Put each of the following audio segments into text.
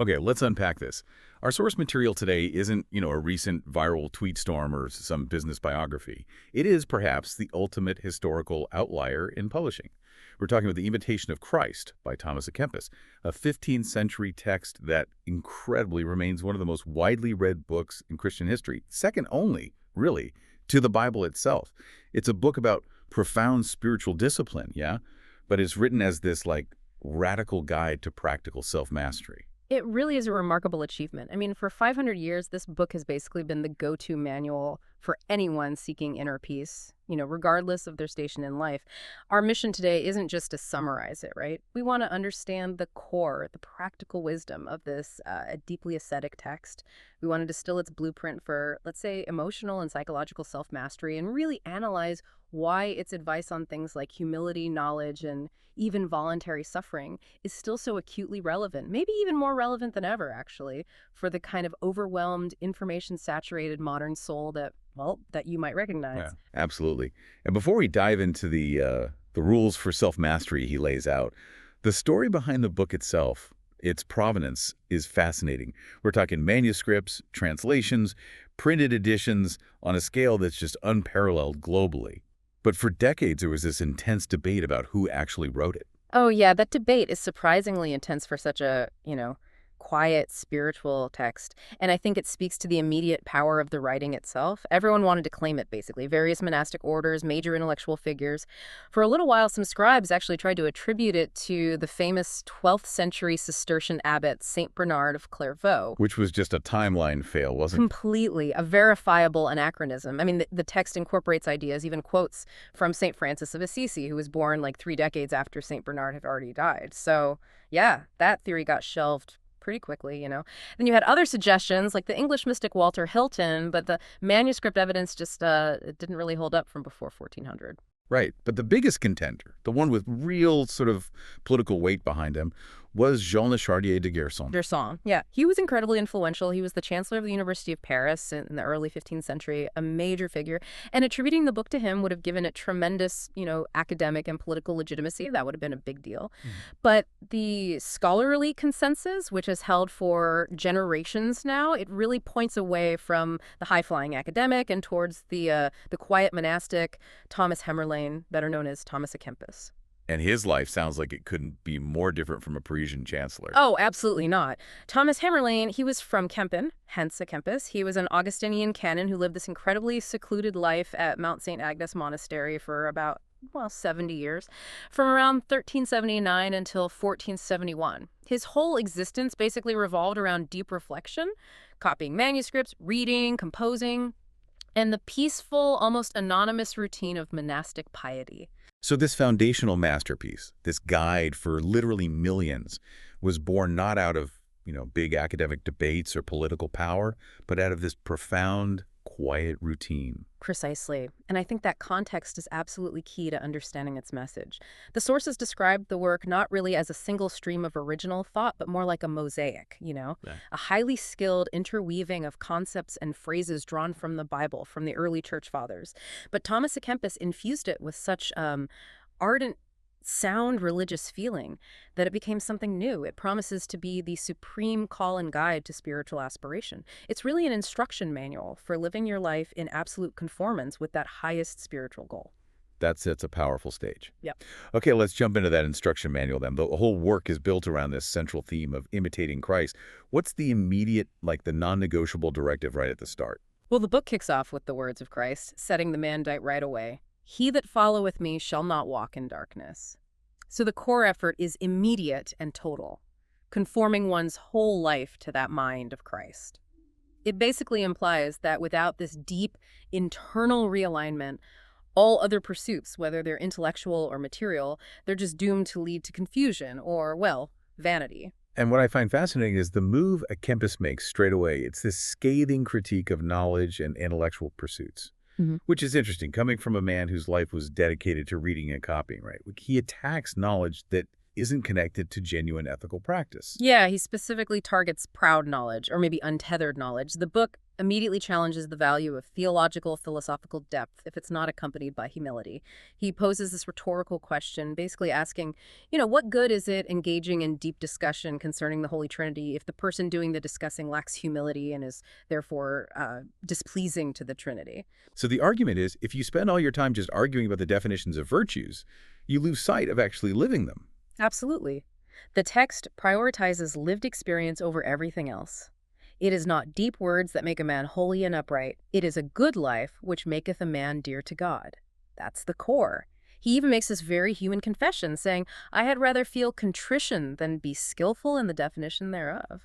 Okay, let's unpack this. Our source material today isn't, a recent viral tweet storm or some business biography. It is perhaps the ultimate historical outlier in publishing. We're talking about The Imitation of Christ by Thomas à Kempis, a 15th century text that incredibly remains one of the most widely read books in Christian history, second only, really, to the Bible itself. It's a book about profound spiritual discipline, yeah? But it's written as this, radical guide to practical self-mastery. It really is a remarkable achievement. I mean, for 500 years, this book has basically been the go-to manual for anyone seeking inner peace, regardless of their station in life. Our mission today isn't just to summarize it, right? We want to understand the core, the practical wisdom of this deeply ascetic text. We want to distill its blueprint for, let's say, emotional and psychological self-mastery and really analyze why its advice on things like humility, knowledge, and even voluntary suffering is still so acutely relevant, maybe even more relevant than ever, actually, for the kind of overwhelmed, information-saturated modern soul that you might recognize. Yeah, absolutely. And before we dive into the rules for self-mastery he lays out, the story behind the book itself, its provenance, is fascinating. We're talking manuscripts, translations, printed editions on a scale that's just unparalleled globally. But for decades, there was this intense debate about who actually wrote it. Oh, yeah, that debate is surprisingly intense for such a, quiet, spiritual text. And I think it speaks to the immediate power of the writing itself. Everyone wanted to claim it, basically. Various monastic orders, major intellectual figures. For a little while, some scribes actually tried to attribute it to the famous 12th century Cistercian abbot, St. Bernard of Clairvaux. Which was just a timeline fail, wasn't it? Completely. A verifiable anachronism. I mean, the text incorporates ideas, even quotes from St. Francis of Assisi, who was born 3 decades after St. Bernard had already died. So, yeah, that theory got shelved pretty quickly. Then you had other suggestions, like the English mystic Walter Hilton, but the manuscript evidence just it didn't really hold up from before 1400. Right. But the biggest contender, the one with real sort of political weight behind him, was Jean Le Chardier de Gerson. Gerson, yeah. He was incredibly influential. He was the chancellor of the University of Paris in the early 15th century, a major figure. And attributing the book to him would have given it tremendous, academic and political legitimacy. That would have been a big deal. But the scholarly consensus, which has held for generations now, it really points away from the high-flying academic and towards the quiet monastic Thomas Hemmerlein, better known as Thomas à Kempis. And his life sounds like it couldn't be more different from a Parisian chancellor. Oh, absolutely not. Thomas Hemmerlein, he was from Kempen, hence a Kempis. He was an Augustinian canon who lived this incredibly secluded life at Mount St. Agnes Monastery for about, 70 years, from around 1379 until 1471. His whole existence basically revolved around deep reflection, copying manuscripts, reading, composing, and the peaceful, almost anonymous routine of monastic piety. So this foundational masterpiece, this guide for literally millions, was born not out of, big academic debates or political power, but out of this profound, quiet routine. Precisely. And I think that context is absolutely key to understanding its message. The sources described the work not really as a single stream of original thought, but more like a mosaic, Yeah. a highly skilled interweaving of concepts and phrases drawn from the Bible, from the early church fathers. But Thomas à Kempis infused it with such ardent, sound religious feeling that it became something new. It promises to be the supreme call and guide to spiritual aspiration. It's really an instruction manual for living your life in absolute conformance with that highest spiritual goal. That sets a powerful stage. Yep. Okay, let's jump into that instruction manual then. The whole work is built around this central theme of imitating Christ. What's the immediate, the non-negotiable directive right at the start? Well, the book kicks off with the words of Christ, setting the mandate right away. He that followeth me shall not walk in darkness. So the core effort is immediate and total, conforming one's whole life to that mind of Christ. It basically implies that without this deep internal realignment, all other pursuits, whether they're intellectual or material, they're just doomed to lead to confusion or, vanity. And what I find fascinating is the move à Kempis makes straight away. It's this scathing critique of knowledge and intellectual pursuits. Which is interesting, coming from a man whose life was dedicated to reading and copying, right? He attacks knowledge that isn't connected to genuine ethical practice. Yeah, he specifically targets proud knowledge, or maybe untethered knowledge. The book immediately challenges the value of theological, philosophical depth if it's not accompanied by humility. He poses this rhetorical question, basically asking, what good is it engaging in deep discussion concerning the Holy Trinity if the person doing the discussing lacks humility and is therefore displeasing to the Trinity? So the argument is, if you spend all your time just arguing about the definitions of virtues, you lose sight of actually living them. Absolutely. The text prioritizes lived experience over everything else. It is not deep words that make a man holy and upright. It is a good life which maketh a man dear to God. That's the core. He even makes this very human confession, saying, I had rather feel contrition than be skillful in the definition thereof.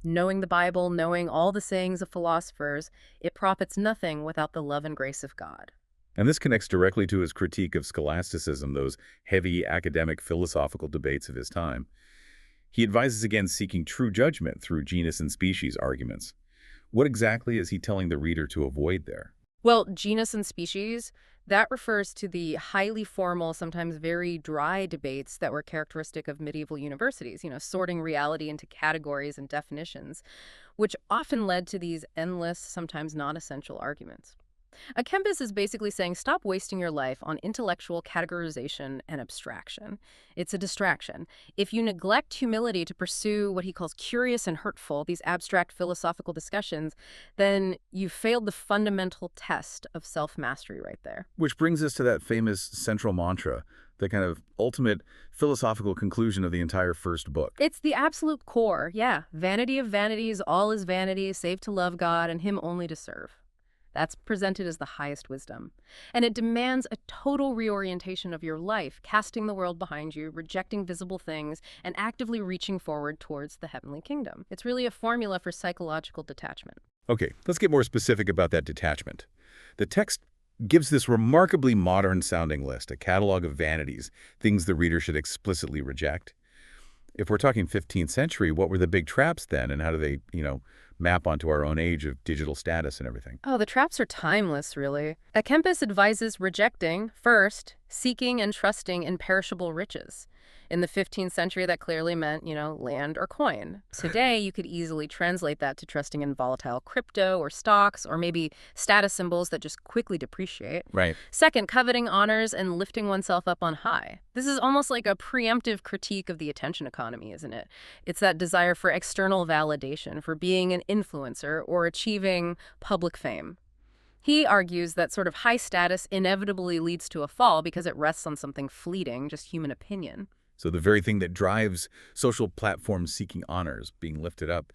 Knowing the Bible, knowing all the sayings of philosophers, it profits nothing without the love and grace of God. And this connects directly to his critique of scholasticism, those heavy academic philosophical debates of his time. He advises against seeking true judgment through genus and species arguments. What exactly is he telling the reader to avoid there? Well, genus and species, that refers to the highly formal, sometimes very dry debates that were characteristic of medieval universities, sorting reality into categories and definitions, which often led to these endless, sometimes non-essential arguments. A Kempis is basically saying stop wasting your life on intellectual categorization and abstraction. It's a distraction. If you neglect humility to pursue what he calls curious and hurtful, these abstract philosophical discussions, then you've failed the fundamental test of self-mastery right there. Which brings us to that famous central mantra, the kind of ultimate philosophical conclusion of the entire first book. It's the absolute core, yeah. Vanity of vanities, all is vanity, save to love God and him only to serve. That's presented as the highest wisdom. And it demands a total reorientation of your life, casting the world behind you, rejecting visible things, and actively reaching forward towards the heavenly kingdom. It's really a formula for psychological detachment. Okay, let's get more specific about that detachment. The text gives this remarkably modern-sounding list, a catalog of vanities, things the reader should explicitly reject. If we're talking 15th century, what were the big traps then, and how do they, map onto our own age of digital status and everything? Oh, the traps are timeless, really. A Kempis advises rejecting, first, seeking and trusting in perishable riches. In the 15th century, that clearly meant, land or coin. Today, you could easily translate that to trusting in volatile crypto or stocks or maybe status symbols that just quickly depreciate. Right. Second, coveting honors and lifting oneself up on high. This is almost like a preemptive critique of the attention economy, isn't it? It's that desire for external validation, for being an influencer or achieving public fame. He argues that sort of high status inevitably leads to a fall because it rests on something fleeting, just human opinion. So the very thing that drives social platforms seeking honors, being lifted up,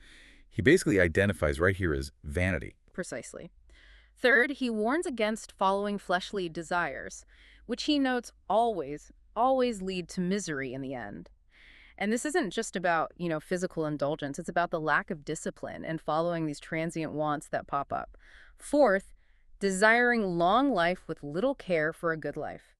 he basically identifies right here as vanity. Precisely. Third, he warns against following fleshly desires, which he notes always lead to misery in the end. And this isn't just about, physical indulgence. It's about the lack of discipline and following these transient wants that pop up. Fourth, desiring long life with little care for a good life.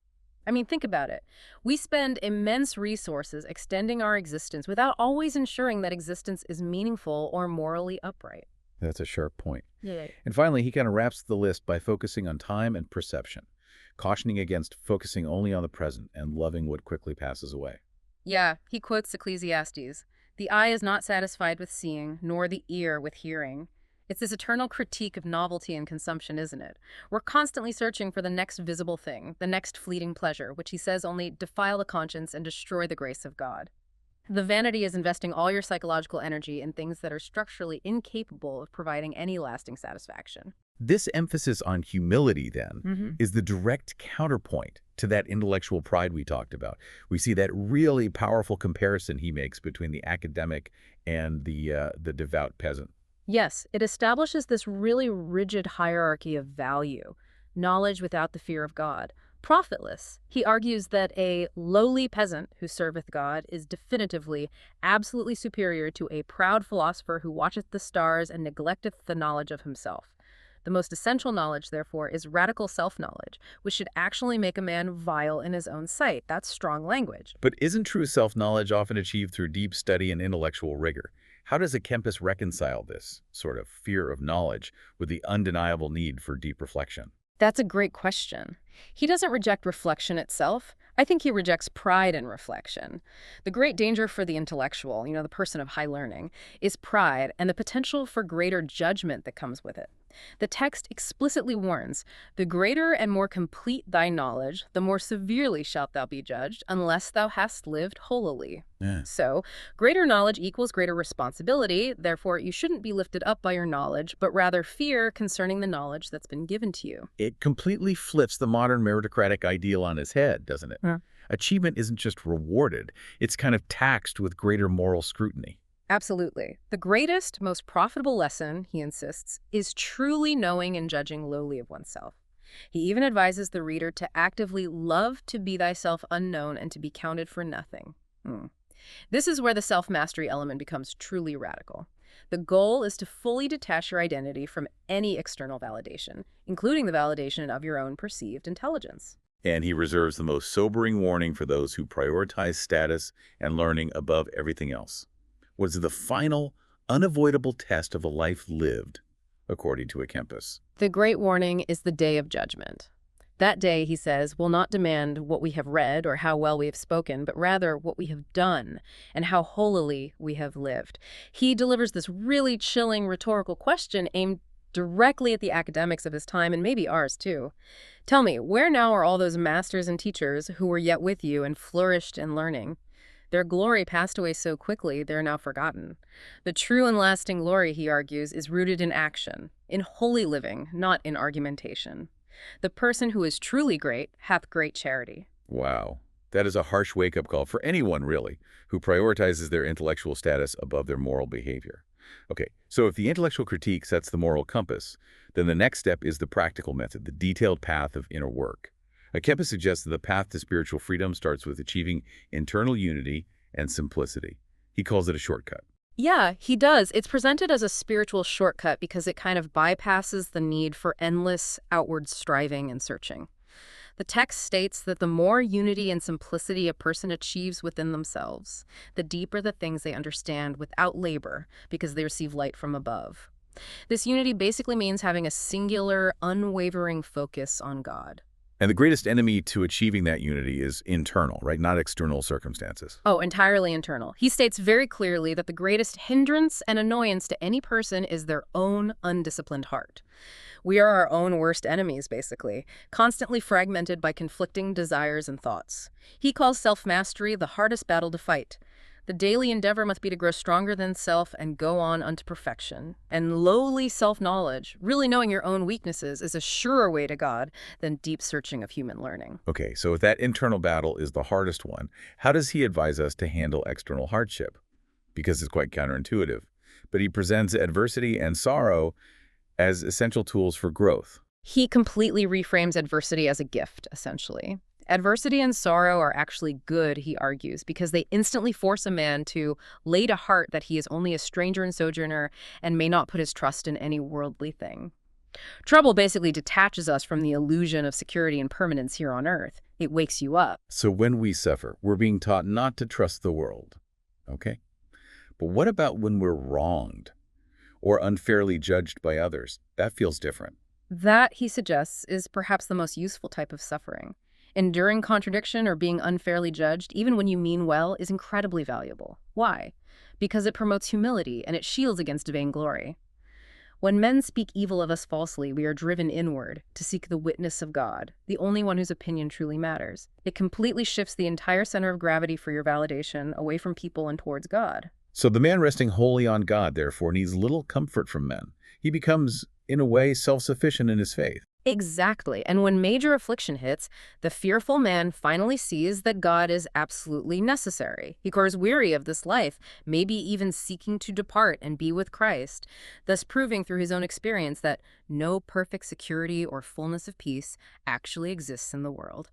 I mean, think about it. We spend immense resources extending our existence without always ensuring that existence is meaningful or morally upright. That's a sharp point. Yeah. And finally, he kind of wraps the list by focusing on time and perception, cautioning against focusing only on the present and loving what quickly passes away. Yeah, he quotes Ecclesiastes. The eye is not satisfied with seeing, nor the ear with hearing. It's this eternal critique of novelty and consumption, isn't it? We're constantly searching for the next visible thing, the next fleeting pleasure, which he says only defile the conscience and destroy the grace of God. The vanity is investing all your psychological energy in things that are structurally incapable of providing any lasting satisfaction. This emphasis on humility, then, is the direct counterpoint to that intellectual pride we talked about. We see that really powerful comparison he makes between the academic and the devout peasant. Yes, it establishes this really rigid hierarchy of value, knowledge without the fear of God. Profitless, he argues that a lowly peasant who serveth God is definitively, absolutely superior to a proud philosopher who watcheth the stars and neglecteth the knowledge of himself. The most essential knowledge, therefore, is radical self-knowledge, which should actually make a man vile in his own sight. That's strong language. But isn't true self-knowledge often achieved through deep study and intellectual rigor? How does a Kempis reconcile this sort of fear of knowledge with the undeniable need for deep reflection? That's a great question. He doesn't reject reflection itself. I think he rejects pride in reflection. The great danger for the intellectual, the person of high learning, is pride and the potential for greater judgment that comes with it. The text explicitly warns, "The greater and more complete thy knowledge, the more severely shalt thou be judged, unless thou hast lived holily." Yeah. So, greater knowledge equals greater responsibility. Therefore, you shouldn't be lifted up by your knowledge, but rather fear concerning the knowledge that's been given to you. It completely flips the modern meritocratic ideal on its head, doesn't it? Yeah. Achievement isn't just rewarded, it's kind of taxed with greater moral scrutiny. Absolutely. The greatest, most profitable lesson, he insists, is truly knowing and judging lowly of oneself. He even advises the reader to actively love to be thyself unknown and to be counted for nothing. This is where the self-mastery element becomes truly radical. The goal is to fully detach your identity from any external validation, including the validation of your own perceived intelligence. And he reserves the most sobering warning for those who prioritize status and learning above everything else. What is the final, unavoidable test of a life lived, according to a Kempis? The great warning is the day of judgment. That day, he says, will not demand what we have read or how well we have spoken, but rather what we have done and how holily we have lived. He delivers this really chilling rhetorical question aimed directly at the academics of his time and maybe ours too. Tell me, where now are all those masters and teachers who were yet with you and flourished in learning? Their glory passed away so quickly, they're now forgotten. The true and lasting glory, he argues, is rooted in action, in holy living, not in argumentation. The person who is truly great hath great charity. Wow. That is a harsh wake-up call for anyone, really, who prioritizes their intellectual status above their moral behavior. Okay, so if the intellectual critique sets the moral compass, then the next step is the practical method, the detailed path of inner work. Kempis suggests that the path to spiritual freedom starts with achieving internal unity and simplicity. He calls it a shortcut. Yeah, he does. It's presented as a spiritual shortcut because it kind of bypasses the need for endless outward striving and searching. The text states that the more unity and simplicity a person achieves within themselves, the deeper the things they understand without labor because they receive light from above. This unity basically means having a singular, unwavering focus on God. And the greatest enemy to achieving that unity is internal, right? Not external circumstances. Oh, entirely internal. He states very clearly that the greatest hindrance and annoyance to any person is their own undisciplined heart. We are our own worst enemies, basically, constantly fragmented by conflicting desires and thoughts. He calls self-mastery the hardest battle to fight. The daily endeavor must be to grow stronger than self and go on unto perfection. And lowly self-knowledge, really knowing your own weaknesses, is a surer way to God than deep searching of human learning. Okay, so if that internal battle is the hardest one, how does he advise us to handle external hardship? Because it's quite counterintuitive. But he presents adversity and sorrow as essential tools for growth. He completely reframes adversity as a gift, essentially. Adversity and sorrow are actually good, he argues, because they instantly force a man to lay to heart that he is only a stranger and sojourner and may not put his trust in any worldly thing. Trouble basically detaches us from the illusion of security and permanence here on earth. It wakes you up. So when we suffer, we're being taught not to trust the world. Okay? But what about when we're wronged or unfairly judged by others? That feels different. That, he suggests, is perhaps the most useful type of suffering. Enduring contradiction or being unfairly judged, even when you mean well, is incredibly valuable. Why? Because it promotes humility and it shields against vainglory. When men speak evil of us falsely, we are driven inward to seek the witness of God, the only one whose opinion truly matters. It completely shifts the entire center of gravity for your validation away from people and towards God. So the man resting wholly on God, therefore, needs little comfort from men. He becomes, in a way, self-sufficient in his faith. Exactly. And when major affliction hits, the fearful man finally sees that God is absolutely necessary. He grows weary of this life, maybe even seeking to depart and be with Christ, thus proving through his own experience that no perfect security or fullness of peace actually exists in the world.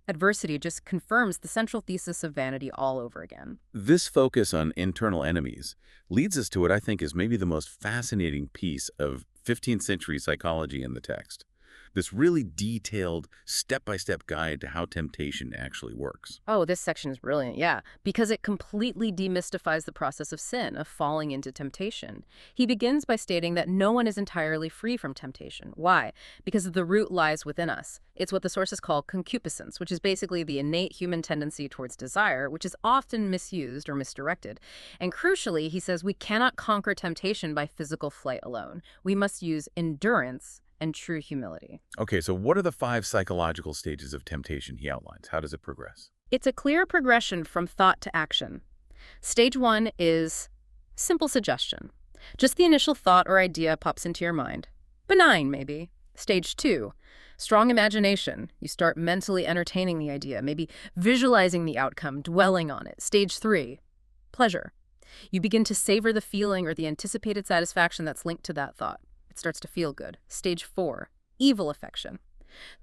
Adversity just confirms the central thesis of vanity all over again. This focus on internal enemies leads us to what I think is maybe the most fascinating piece of 15th century psychology in the text. this really detailed, step-by-step guide to how temptation actually works. Oh, this section is brilliant, yeah, because it completely demystifies the process of sin, of falling into temptation. He begins by stating that no one is entirely free from temptation. Why? Because the root lies within us. It's what the sources call concupiscence, which is basically the innate human tendency towards desire, which is often misused or misdirected. And crucially, he says we cannot conquer temptation by physical flight alone. We must use endurance and true humility. Okay, so what are the 5 psychological stages of temptation he outlines? How does it progress? It's a clear progression from thought to action. Stage 1 is simple suggestion. Just the initial thought or idea pops into your mind. Benign, maybe. Stage 2, strong imagination. You start mentally entertaining the idea, maybe visualizing the outcome, dwelling on it. Stage 3, pleasure. You begin to savor the feeling or the anticipated satisfaction that's linked to that thought. It starts to feel good. Stage 4, evil affection.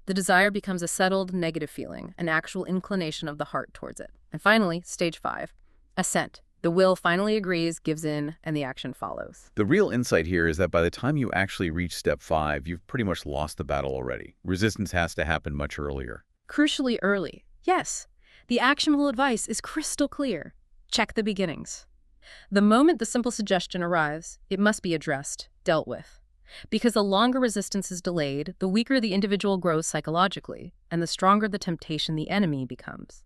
The desire becomes a settled negative feeling, an actual inclination of the heart towards it. And finally, stage 5, assent. The will finally agrees, gives in, and the action follows. The real insight here is that by the time you actually reach step 5, you've pretty much lost the battle already. Resistance has to happen much earlier. Crucially early. Yes, the actionable advice is crystal clear. Check the beginnings. The moment the simple suggestion arrives, it must be addressed, dealt with. Because the longer resistance is delayed, the weaker the individual grows psychologically, and the stronger the temptation the enemy becomes.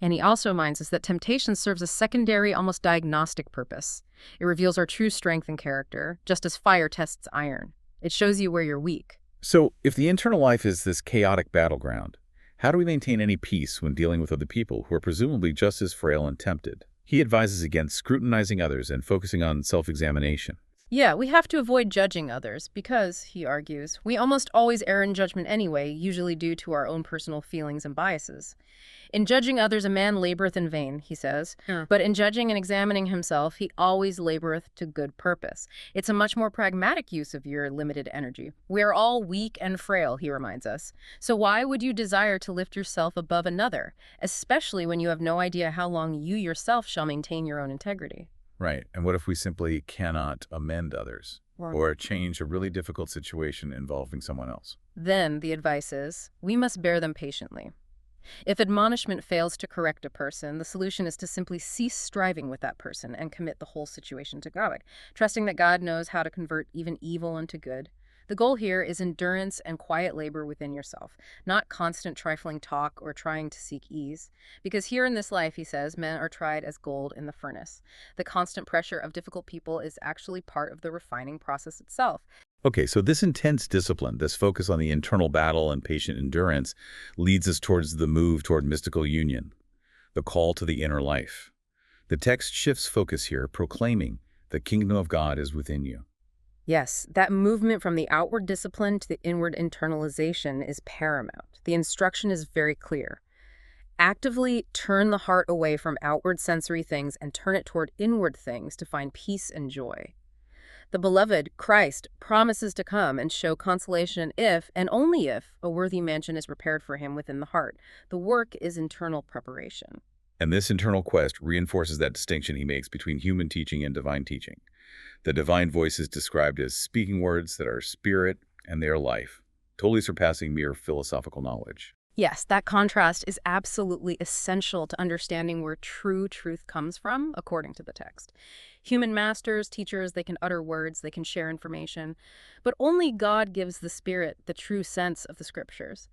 And he also reminds us that temptation serves a secondary, almost diagnostic purpose. It reveals our true strength and character, just as fire tests iron. It shows you where you're weak. So, if the internal life is this chaotic battleground, how do we maintain any peace when dealing with other people who are presumably just as frail and tempted? He advises against scrutinizing others and focusing on self-examination. Yeah, we have to avoid judging others because, he argues, we almost always err in judgment anyway, usually due to our own personal feelings and biases. In judging others, a man laboreth in vain, he says, but in judging and examining himself, he always laboreth to good purpose. It's a much more pragmatic use of your limited energy. We are all weak and frail, he reminds us. So why would you desire to lift yourself above another, especially when you have no idea how long you yourself shall maintain your own integrity? Right. And what if we simply cannot amend others or change a really difficult situation involving someone else? Then, the advice is, we must bear them patiently. If admonishment fails to correct a person, the solution is to simply cease striving with that person and commit the whole situation to God, trusting that God knows how to convert even evil into good. The goal here is endurance and quiet labor within yourself, not constant trifling talk or trying to seek ease. Because here in this life, he says, men are tried as gold in the furnace. The constant pressure of difficult people is actually part of the refining process itself. Okay, so this intense discipline, this focus on the internal battle and patient endurance, leads us towards the move toward mystical union, the call to the inner life. The text shifts focus here, proclaiming, the kingdom of God is within you. Yes, that movement from the outward discipline to the inward internalization is paramount. The instruction is very clear. Actively turn the heart away from outward sensory things and turn it toward inward things to find peace and joy. The beloved, Christ, promises to come and show consolation if, and only if, a worthy mansion is prepared for him within the heart. The work is internal preparation. And this internal quest reinforces that distinction he makes between human teaching and divine teaching. The divine voice is described as speaking words that are spirit and they are life, totally surpassing mere philosophical knowledge. Yes, that contrast is absolutely essential to understanding where true truth comes from, according to the text. Human masters, teachers, they can utter words, they can share information, but only God gives the Spirit the true sense of the Scriptures.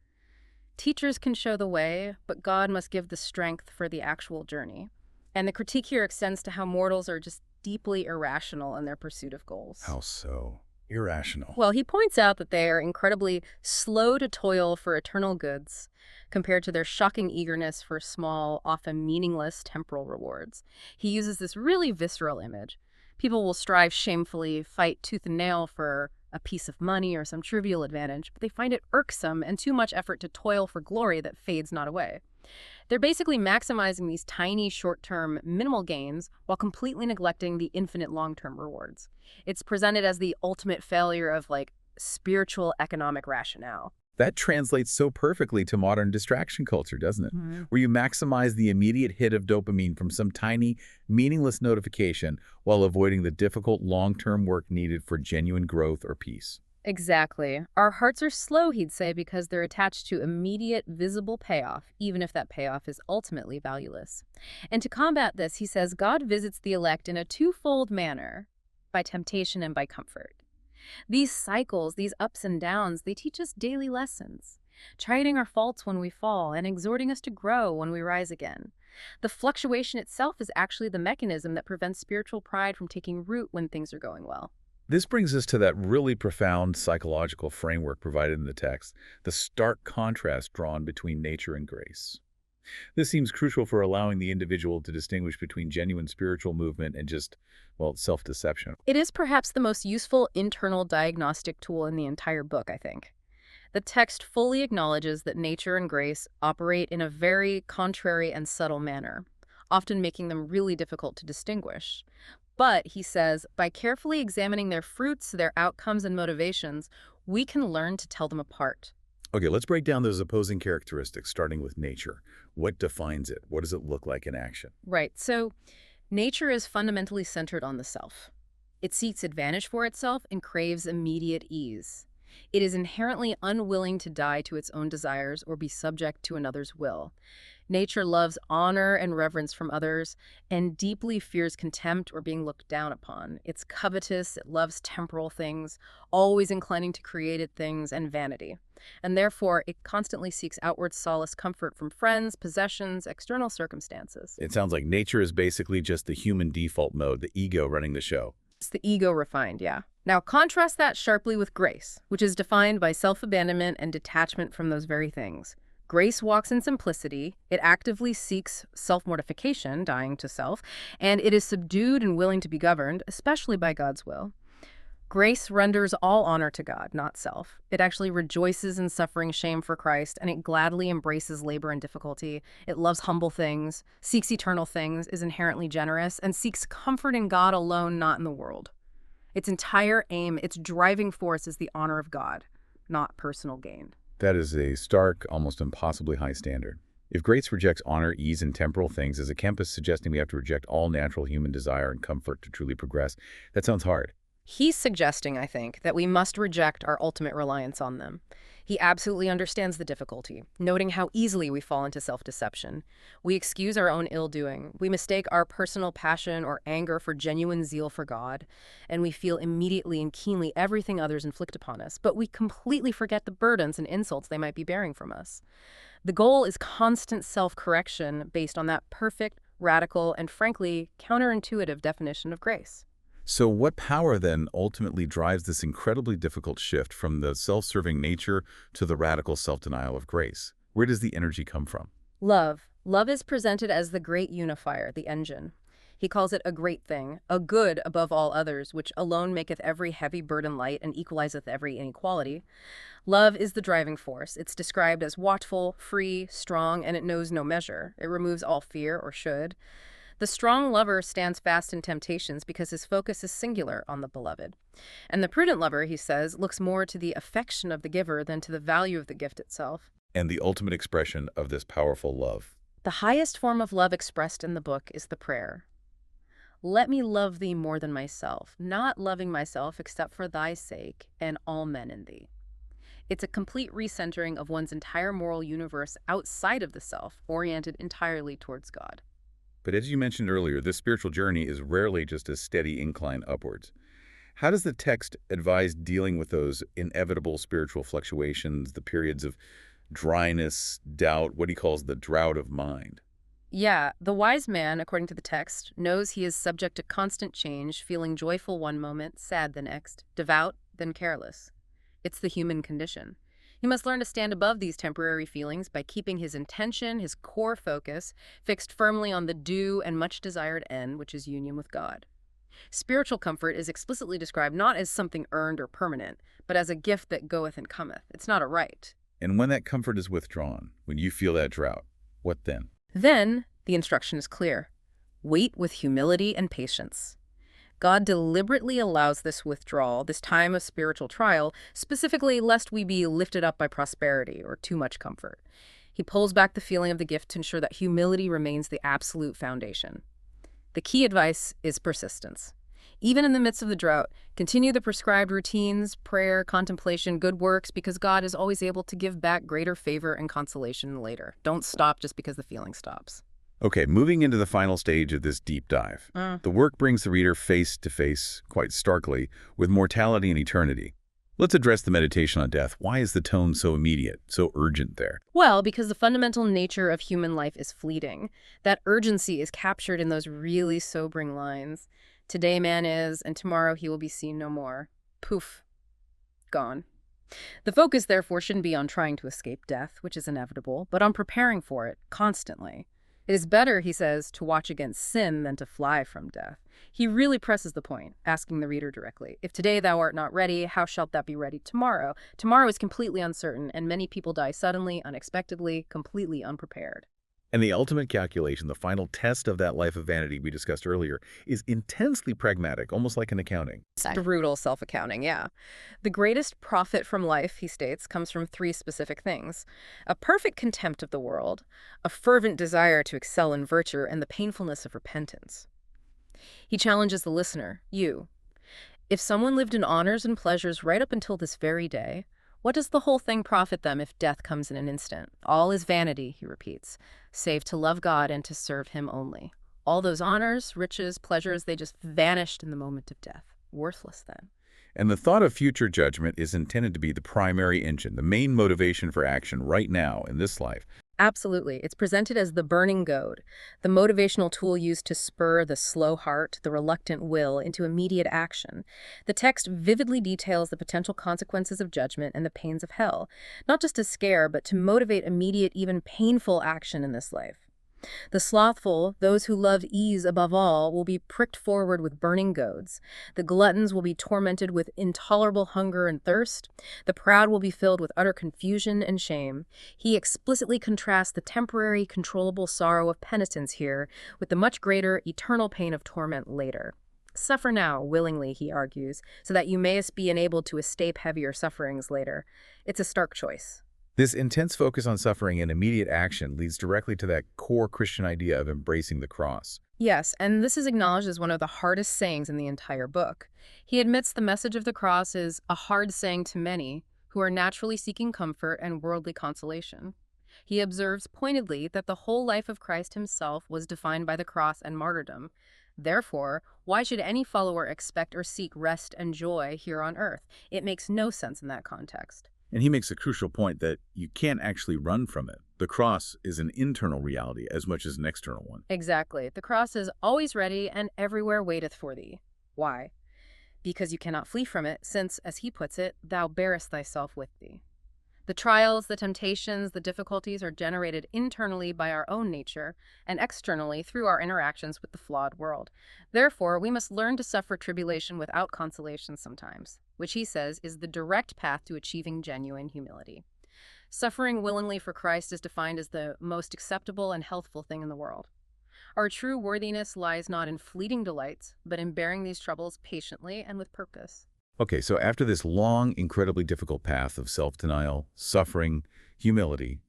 Teachers can show the way, but God must give the strength for the actual journey. And the critique here extends to how mortals are just deeply irrational in their pursuit of goals. How so? Irrational. Well, he points out that they are incredibly slow to toil for eternal goods compared to their shocking eagerness for small, often meaningless temporal rewards. He uses this really visceral image. People will strive shamefully, fight tooth and nail for a piece of money or some trivial advantage, but they find it irksome and too much effort to toil for glory that fades not away. They're basically maximizing these tiny, short-term, minimal gains while completely neglecting the infinite long-term rewards. It's presented as the ultimate failure of, spiritual economic rationale. That translates so perfectly to modern distraction culture, doesn't it? Mm-hmm. Where you maximize the immediate hit of dopamine from some tiny, meaningless notification while avoiding the difficult long-term work needed for genuine growth or peace. Exactly. Our hearts are slow, he'd say, because they're attached to immediate, visible payoff, even if that payoff is ultimately valueless. And to combat this, he says God visits the elect in a twofold manner, by temptation and by comfort. These cycles, these ups and downs, they teach us daily lessons, chiding our faults when we fall and exhorting us to grow when we rise again. The fluctuation itself is actually the mechanism that prevents spiritual pride from taking root when things are going well. This brings us to that really profound psychological framework provided in the text, the stark contrast drawn between nature and grace. This seems crucial for allowing the individual to distinguish between genuine spiritual movement and just, well, self-deception. It is perhaps the most useful internal diagnostic tool in the entire book, I think. The text fully acknowledges that nature and grace operate in a very contrary and subtle manner, often making them really difficult to distinguish. But, he says, by carefully examining their fruits, their outcomes, and motivations, we can learn to tell them apart. Okay, let's break down those opposing characteristics, starting with nature. What defines it? What does it look like in action? Right, so nature is fundamentally centered on the self. It seeks advantage for itself and craves immediate ease. It is inherently unwilling to die to its own desires or be subject to another's will. Nature loves honor and reverence from others and deeply fears contempt or being looked down upon. It's covetous, it loves temporal things, always inclining to created things and vanity. And therefore, it constantly seeks outward solace, comfort from friends, possessions, external circumstances. It sounds like nature is basically just the human default mode, the ego running the show. It's the ego refined, yeah. Now contrast that sharply with grace, which is defined by self-abandonment and detachment from those very things. Grace walks in simplicity, it actively seeks self-mortification, dying to self, and it is subdued and willing to be governed, especially by God's will. Grace renders all honor to God, not self. It actually rejoices in suffering shame for Christ, and it gladly embraces labor and difficulty. It loves humble things, seeks eternal things, is inherently generous, and seeks comfort in God alone, not in the world. Its entire aim, its driving force is the honor of God, not personal gain. That is a stark, almost impossibly high standard. If grace rejects honor, ease, and temporal things, is a Kempis suggesting we have to reject all natural human desire and comfort to truly progress? That sounds hard. He's suggesting, I think, that we must reject our ultimate reliance on them. He absolutely understands the difficulty, noting how easily we fall into self-deception. We excuse our own ill-doing. We mistake our personal passion or anger for genuine zeal for God, and we feel immediately and keenly everything others inflict upon us, but we completely forget the burdens and insults they might be bearing from us. The goal is constant self-correction based on that perfect, radical, and frankly, counterintuitive definition of grace. So what power then ultimately drives this incredibly difficult shift from the self-serving nature to the radical self-denial of grace? Where does the energy come from? Love. Love is presented as the great unifier, the engine. He calls it a great thing, a good above all others, which alone maketh every heavy burden light and equalizeth every inequality. Love is the driving force. It's described as watchful, free, strong, and it knows no measure. It removes all fear or should. The strong lover stands fast in temptations because his focus is singular on the beloved. And the prudent lover, he says, looks more to the affection of the giver than to the value of the gift itself. And the ultimate expression of this powerful love. The highest form of love expressed in the book is the prayer. Let me love thee more than myself, not loving myself except for thy sake and all men in thee. It's a complete recentering of one's entire moral universe outside of the self, oriented entirely towards God. But as you mentioned earlier, this spiritual journey is rarely just a steady incline upwards. How does the text advise dealing with those inevitable spiritual fluctuations, the periods of dryness, doubt, what he calls the drought of mind? Yeah, the wise man, according to the text, knows he is subject to constant change, feeling joyful one moment, sad the next, devout, then careless. It's the human condition. He must learn to stand above these temporary feelings by keeping his intention, his core focus, fixed firmly on the due and much desired end, which is union with God. Spiritual comfort is explicitly described not as something earned or permanent, but as a gift that goeth and cometh. It's not a right. And when that comfort is withdrawn, when you feel that drought, what then? Then, the instruction is clear. Wait with humility and patience. God deliberately allows this withdrawal, this time of spiritual trial, specifically lest we be lifted up by prosperity or too much comfort. He pulls back the feeling of the gift to ensure that humility remains the absolute foundation. The key advice is persistence. Even in the midst of the drought, continue the prescribed routines, prayer, contemplation, good works, because God is always able to give back greater favor and consolation later. Don't stop just because the feeling stops. Okay, moving into the final stage of this deep dive. The work brings the reader face to face, quite starkly, with mortality and eternity. Let's address the meditation on death. Why is the tone so immediate, so urgent there? Well, because the fundamental nature of human life is fleeting. That urgency is captured in those really sobering lines. Today man is, and tomorrow he will be seen no more. Poof. Gone. The focus, therefore, shouldn't be on trying to escape death, which is inevitable, but on preparing for it, constantly. It is better, he says, to watch against sin than to fly from death. He really presses the point, asking the reader directly, if today thou art not ready, how shalt thou be ready tomorrow? Tomorrow is completely uncertain, and many people die suddenly, unexpectedly, completely unprepared. And the ultimate calculation, the final test of that life of vanity we discussed earlier, is intensely pragmatic, almost like an accounting. Brutal self-accounting, yeah. The greatest profit from life, he states, comes from three specific things: a perfect contempt of the world, a fervent desire to excel in virtue, and the painfulness of repentance. He challenges the listener, you. If someone lived in honors and pleasures right up until this very day, what does the whole thing profit them if death comes in an instant? All is vanity, he repeats, save to love God and to serve him only. All those honors, riches, pleasures, they just vanished in the moment of death. Worthless then. And the thought of future judgment is intended to be the primary engine, the main motivation for action right now in this life. Absolutely. It's presented as the burning goad, the motivational tool used to spur the slow heart, the reluctant will, into immediate action. The text vividly details the potential consequences of judgment and the pains of hell, not just to scare, but to motivate immediate, even painful action in this life. The slothful, those who love ease above all, will be pricked forward with burning goads. The gluttons will be tormented with intolerable hunger and thirst. The proud will be filled with utter confusion and shame. He explicitly contrasts the temporary, controllable sorrow of penitence here with the much greater, eternal pain of torment later. Suffer now, willingly, he argues, so that you mayest be enabled to escape heavier sufferings later. It's a stark choice. This intense focus on suffering and immediate action leads directly to that core Christian idea of embracing the cross. Yes, and this is acknowledged as one of the hardest sayings in the entire book. He admits the message of the cross is a hard saying to many who are naturally seeking comfort and worldly consolation. He observes pointedly that the whole life of Christ himself was defined by the cross and martyrdom. Therefore, why should any follower expect or seek rest and joy here on earth? It makes no sense in that context. And he makes a crucial point that you can't actually run from it. The cross is an internal reality as much as an external one. Exactly. The cross is always ready and everywhere waiteth for thee. Why? Because you cannot flee from it, since, as he puts it, thou bearest thyself with thee. The trials, the temptations, the difficulties are generated internally by our own nature and externally through our interactions with the flawed world. Therefore, we must learn to suffer tribulation without consolation sometimes, which he says is the direct path to achieving genuine humility. Suffering willingly for Christ is defined as the most acceptable and healthful thing in the world. Our true worthiness lies not in fleeting delights, but in bearing these troubles patiently and with purpose. Okay, so after this long, incredibly difficult path of self-denial, suffering, humility,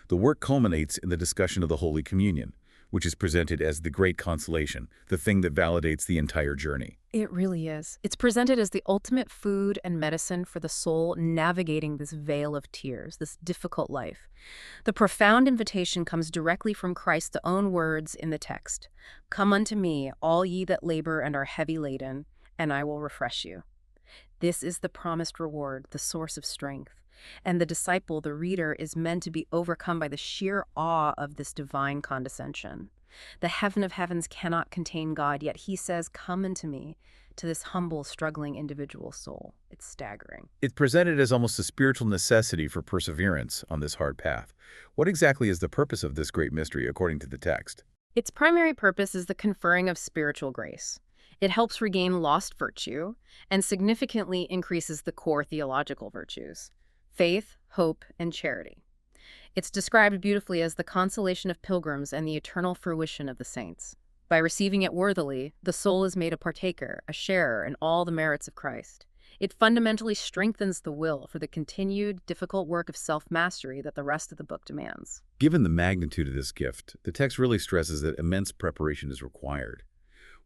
the work culminates in the discussion of the Holy Communion, which is presented as the great consolation, the thing that validates the entire journey. It really is. It's presented as the ultimate food and medicine for the soul navigating this vale of tears, this difficult life. The profound invitation comes directly from Christ's own words in the text. Come unto me, all ye that labor and are heavy laden, and I will refresh you. This is the promised reward, the source of strength. And the disciple, the reader, is meant to be overcome by the sheer awe of this divine condescension. The heaven of heavens cannot contain God, yet he says, come unto me, to this humble, struggling individual soul. It's staggering. It's presented as almost a spiritual necessity for perseverance on this hard path. What exactly is the purpose of this great mystery according to the text? Its primary purpose is the conferring of spiritual grace. It helps regain lost virtue and significantly increases the core theological virtues: faith, hope, and charity. It's described beautifully as the consolation of pilgrims and the eternal fruition of the saints. By receiving it worthily, the soul is made a partaker, a sharer in all the merits of Christ. It fundamentally strengthens the will for the continued, difficult work of self-mastery that the rest of the book demands. Given the magnitude of this gift, the text really stresses that immense preparation is required.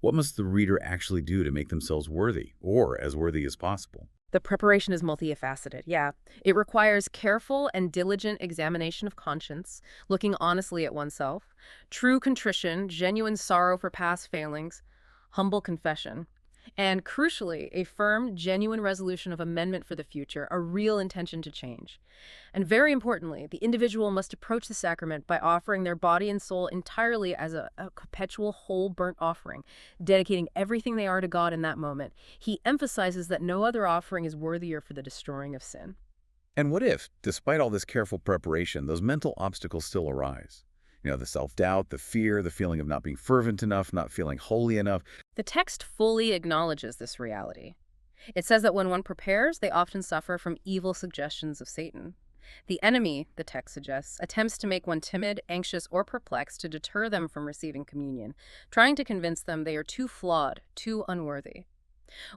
What must the reader actually do to make themselves worthy, or as worthy as possible? The preparation is multifaceted, yeah. It requires careful and diligent examination of conscience, looking honestly at oneself, true contrition, genuine sorrow for past failings, humble confession, and crucially, a firm, genuine resolution of amendment for the future, a real intention to change. And very importantly, the individual must approach the sacrament by offering their body and soul entirely as a perpetual whole burnt offering, dedicating everything they are to God in that moment. He emphasizes that no other offering is worthier for the destroying of sin. And what if, despite all this careful preparation, those mental obstacles still arise? The self-doubt, the fear, the feeling of not being fervent enough, not feeling holy enough. The text fully acknowledges this reality. It says that when one prepares, they often suffer from evil suggestions of Satan. The enemy, the text suggests, attempts to make one timid, anxious, or perplexed to deter them from receiving communion, trying to convince them they are too flawed, too unworthy.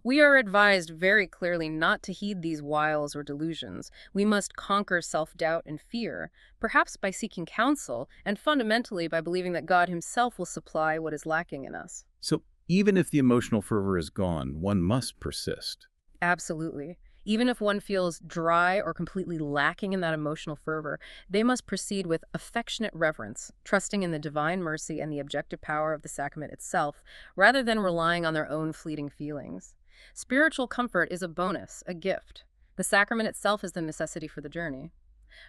We are advised very clearly not to heed these wiles or delusions. We must conquer self-doubt and fear, perhaps by seeking counsel, and fundamentally by believing that God himself will supply what is lacking in us. So even if the emotional fervor is gone, one must persist. Absolutely. Even if one feels dry or completely lacking in that emotional fervor, they must proceed with affectionate reverence, trusting in the divine mercy and the objective power of the sacrament itself, rather than relying on their own fleeting feelings. Spiritual comfort is a bonus, a gift. The sacrament itself is the necessity for the journey.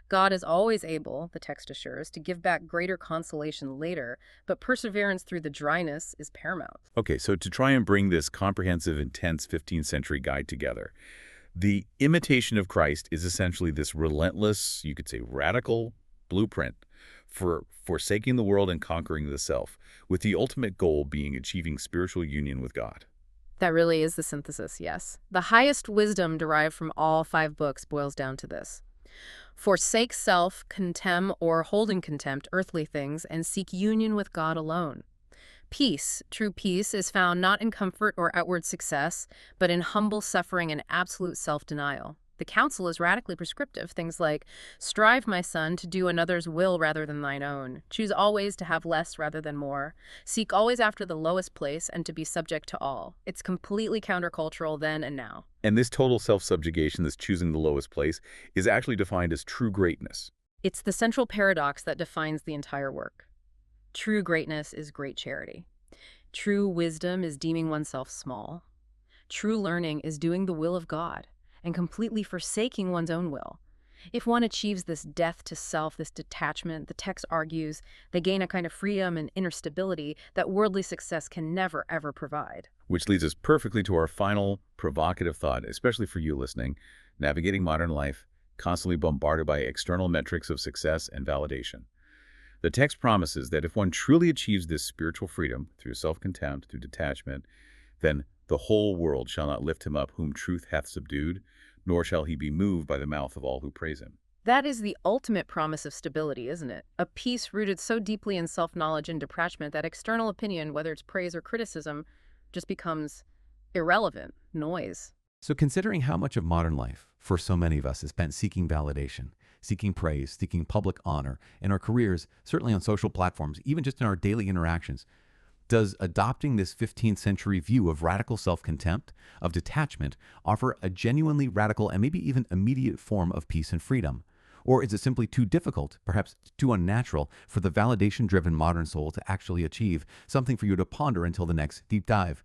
God is always able, the text assures, to give back greater consolation later, but perseverance through the dryness is paramount. Okay, so to try and bring this comprehensive, intense 15th century guide together, the Imitation of Christ is essentially this relentless, you could say radical blueprint for forsaking the world and conquering the self, with the ultimate goal being achieving spiritual union with God. That really is the synthesis, yes. The highest wisdom derived from all 5 books boils down to this. Forsake self, contemn or hold in contempt earthly things, and seek union with God alone. Peace, true peace, is found not in comfort or outward success, but in humble suffering and absolute self-denial. The counsel is radically prescriptive, things like, strive, my son, to do another's will rather than thine own. Choose always to have less rather than more. Seek always after the lowest place and to be subject to all. It's completely countercultural then and now. And this total self-subjugation, this choosing the lowest place, is actually defined as true greatness. It's the central paradox that defines the entire work. True greatness is great charity. True wisdom is deeming oneself small. True learning is doing the will of God and completely forsaking one's own will. If one achieves this death to self, this detachment, the text argues, they gain a kind of freedom and inner stability that worldly success can never, ever provide. Which leads us perfectly to our final provocative thought, especially for you listening, navigating modern life, constantly bombarded by external metrics of success and validation. The text promises that if one truly achieves this spiritual freedom through self-contempt, through detachment, then the whole world shall not lift him up whom truth hath subdued, nor shall he be moved by the mouth of all who praise him. That is the ultimate promise of stability, isn't it? A peace rooted so deeply in self-knowledge and detachment that external opinion, whether it's praise or criticism, just becomes irrelevant, noise. So considering how much of modern life, for so many of us, is spent seeking validation, seeking praise, seeking public honor in our careers, certainly on social platforms, even just in our daily interactions, does adopting this 15th century view of radical self-contempt, of detachment, offer a genuinely radical and maybe even immediate form of peace and freedom? Or is it simply too difficult, perhaps too unnatural, for the validation-driven modern soul to actually achieve, something for you to ponder until the next deep dive?